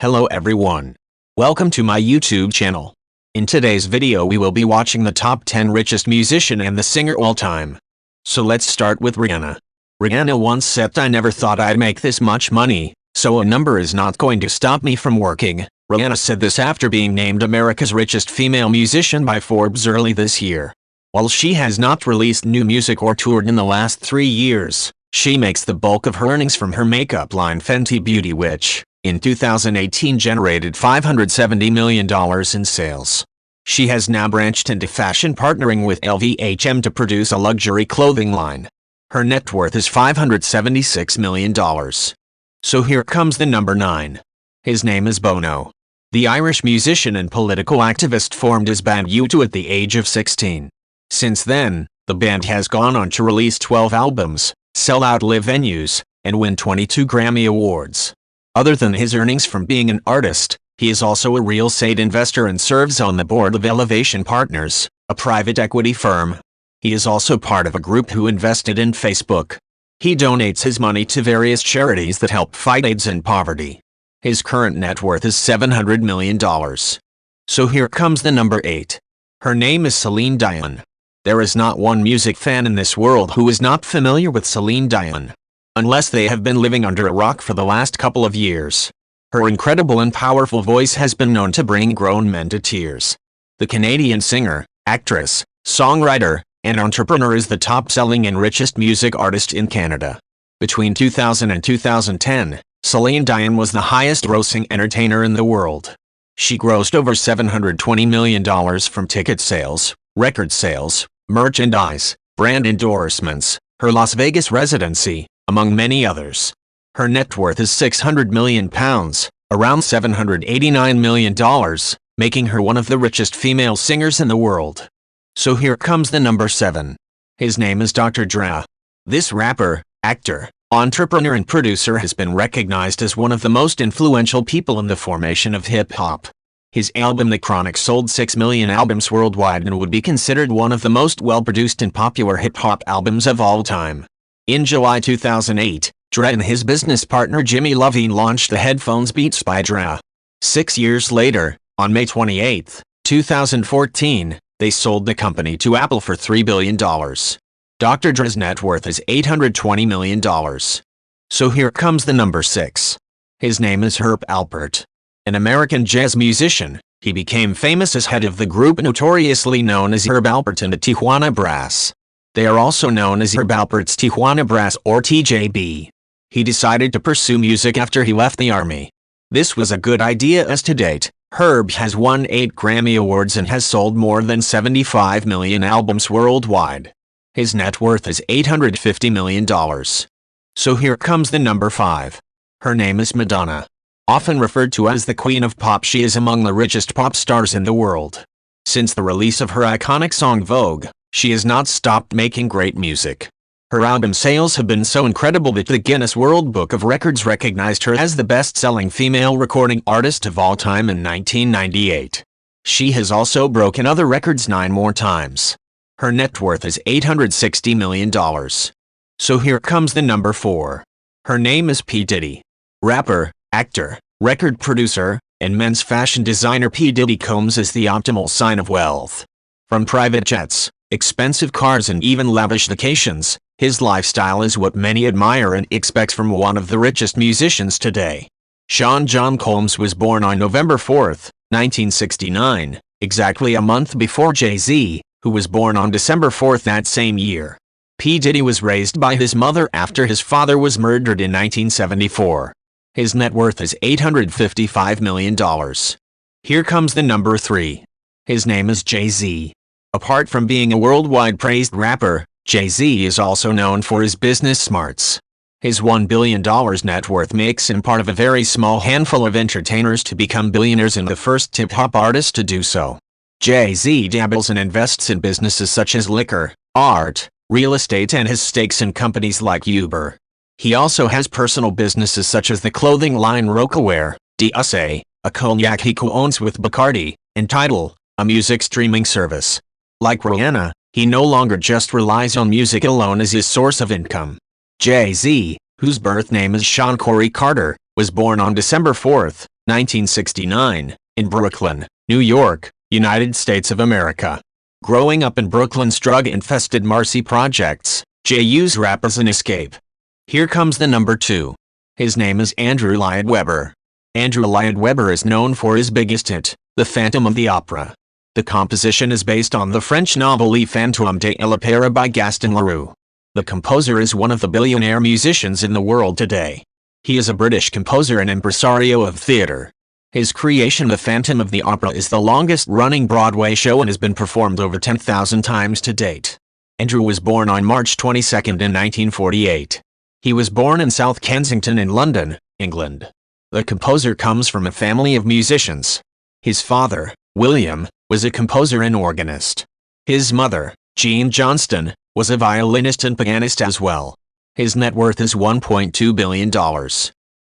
Hello everyone. Welcome to my YouTube channel. In today's video we will be watching the top 10 richest musician and the singer all time. So let's start with Rihanna. Rihanna once said, "I never thought I'd make this much money, so a number is not going to stop me from working." Rihanna said this after being named America's richest female musician by Forbes early this year. While she has not released new music or toured in the last 3 years, she makes the bulk of her earnings from her makeup line Fenty Beauty, which, in 2018, generated $570 million in sales. She has now branched into fashion, partnering with LVMH to produce a luxury clothing line. Her net worth is $576 million. So here comes the number 9. His name is Bono. The Irish musician and political activist formed his band U2 at the age of 16. Since then, the band has gone on to release 12 albums, sell out live venues, and win 22 Grammy Awards. Other than his earnings from being an artist, he is also a real estate investor and serves on the board of Elevation Partners, a private equity firm. He is also part of a group who invested in Facebook. He donates his money to various charities that help fight AIDS and poverty. His current net worth is $700 million. So here comes the number 8. Her name is Celine Dion. There is not one music fan in this world who is not familiar with Celine Dion, unless they have been living under a rock for the last couple of years. Her incredible and powerful voice has been known to bring grown men to tears. The Canadian singer, actress, songwriter, and entrepreneur is the top-selling and richest music artist in Canada. Between 2000 and 2010, Celine Dion was the highest-grossing entertainer in the world. She grossed over $720 million from ticket sales, record sales, merchandise, brand endorsements, her Las Vegas residency, among many others. Her net worth is £600 million, around $789 million, making her one of the richest female singers in the world. So here comes the number 7. His name is Dr. Dre. This rapper, actor, entrepreneur and producer has been recognized as one of the most influential people in the formation of hip-hop. His album The Chronic sold 6 million albums worldwide and would be considered one of the most well-produced and popular hip-hop albums of all time. In July 2008, Dre and his business partner Jimmy Iovine launched the headphones Beats by Dre. 6 years later, on May 28, 2014, they sold the company to Apple for $3 billion. Dr. Dre's net worth is $820 million. So here comes the number 6. His name is Herb Alpert. An American jazz musician, he became famous as head of the group notoriously known as Herb Alpert and the Tijuana Brass. They are also known as Herb Alpert's Tijuana Brass or TJB. He decided to pursue music after he left the army. This was a good idea as to date, Herb has won 8 Grammy Awards and has sold more than 75 million albums worldwide. His net worth is $850 million. So here comes the number 5. Her name is Madonna. Often referred to as the Queen of Pop, she is among the richest pop stars in the world. Since the release of her iconic song Vogue, she has not stopped making great music. Her album sales have been so incredible that the Guinness World Book of Records recognized her as the best-selling female recording artist of all time in 1998. She has also broken other records 9 more times. Her net worth is $860 million. So here comes the number 4. Her name is P. Diddy. Rapper, actor, record producer, and men's fashion designer P. Diddy Combs is the optimal sign of wealth. From private jets, expensive cars and even lavish vacations, his lifestyle is what many admire and expect from one of the richest musicians today. Sean John Combs was born on November 4, 1969, exactly a month before Jay-Z, who was born on December 4 that same year. P. Diddy was raised by his mother after his father was murdered in 1974. His net worth is $855 million. Here comes the number 3. His name is Jay-Z. Apart from being a worldwide praised rapper, Jay-Z is also known for his business smarts. His $1 billion net worth makes him part of a very small handful of entertainers to become billionaires and the first hip-hop artist to do so. Jay-Z dabbles and invests in businesses such as liquor, art, real estate and has stakes in companies like Uber. He also has personal businesses such as the clothing line Rocawear, DSA, a cognac he co-owns with Bacardi, and Tidal, a music streaming service. Like Rihanna, he no longer just relies on music alone as his source of income. Jay-Z, whose birth name is Sean Corey Carter, was born on December 4, 1969, in Brooklyn, New York, United States of America. Growing up in Brooklyn's drug-infested Marcy projects, Jay used rap as an escape. Here comes the number 2. His name is Andrew Lloyd Webber. Andrew Lloyd Webber is known for his biggest hit, The Phantom of the Opera. The composition is based on the French novel Le Fantôme de l'Opéra by Gaston Leroux. The composer is one of the billionaire musicians in the world today. He is a British composer and impresario of theater. His creation The Phantom of the Opera is the longest-running Broadway show and has been performed over 10,000 times to date. Andrew was born on March 22 in 1948. He was born in South Kensington in London, England. The composer comes from a family of musicians. His father, William, was a composer and organist. His mother, Jean Johnston, was a violinist and pianist as well. His net worth is $1.2 billion.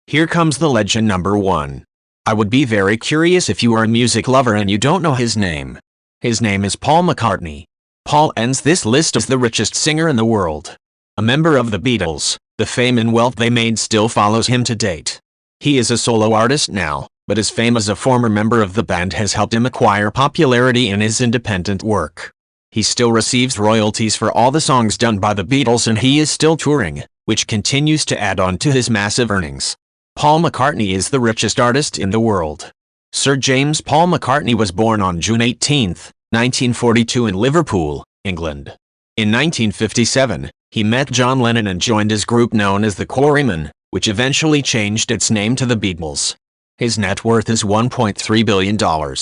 Here comes the legend number 1. I would be very curious if you are a music lover and you don't know his name. His name is Paul McCartney. Paul ends this list as the richest singer in the world. A member of the Beatles, the fame and wealth they made still follows him to date. He is a solo artist now, but his fame as a former member of the band has helped him acquire popularity in his independent work. He still receives royalties for all the songs done by the Beatles and he is still touring, which continues to add on to his massive earnings. Paul McCartney is the richest artist in the world. Sir James Paul McCartney was born on June 18, 1942 in Liverpool, England. In 1957, he met John Lennon and joined his group known as the Quarrymen, which eventually changed its name to the Beatles. His net worth is $1.3 billion.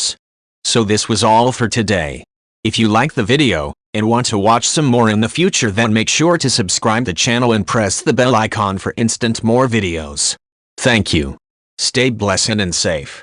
So this was all for today. If you like the video, and want to watch some more in the future, then make sure to subscribe the channel and press the bell icon for instant more videos. Thank you. Stay blessed and safe.